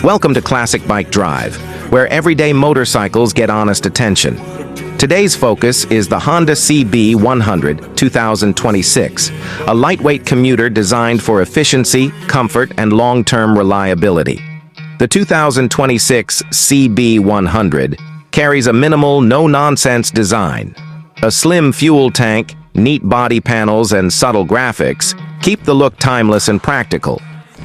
Welcome to Classic Bike Drive, where everyday motorcycles get honest attention. Today's focus is the Honda CB100 2026, a lightweight commuter designed for efficiency, comfort, and long-term reliability. The 2026 CB100 carries a minimal, no-nonsense design. A slim fuel tank, neat body panels, and subtle graphics keep the look timeless and practical.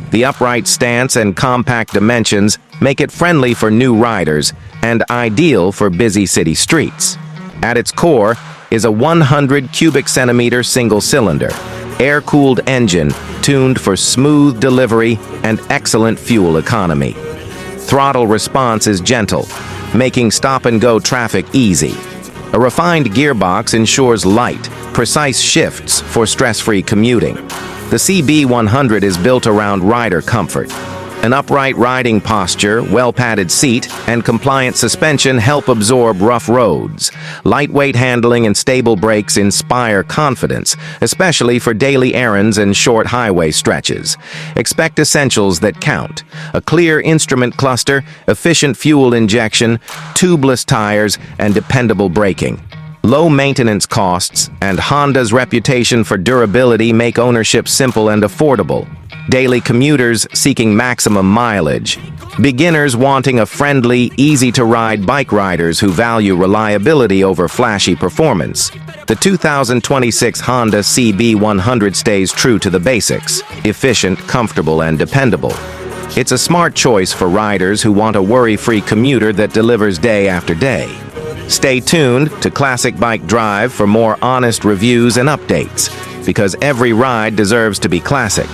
The upright stance and compact dimensions make it friendly for new riders and ideal for busy city streets. At its core is a 100 cubic centimeter single-cylinder, air-cooled engine tuned for smooth delivery and excellent fuel economy. Throttle response is gentle, making stop-and-go traffic easy. A refined gearbox ensures light, precise shifts for stress-free commuting. The CB100 is built around rider comfort. An upright riding posture, well-padded seat, and compliant suspension help absorb rough roads. Lightweight handling and stable brakes inspire confidence, especially for daily errands and short highway stretches. Expect essentials that count: a clear instrument cluster, efficient fuel injection, tubeless tires, and dependable braking. Low maintenance costs and Honda's reputation for durability make ownership simple and affordable. Daily commuters seeking maximum mileage. Beginners wanting a friendly, easy-to-ride bike riders who value reliability over flashy performance. The 2026 Honda CB100 stays true to the basics: efficient, comfortable, and dependable. It's a smart choice for riders who want a worry-free commuter that delivers day after day. Stay tuned to Classic Bike Drive for more honest reviews and updates, because every ride deserves to be classic.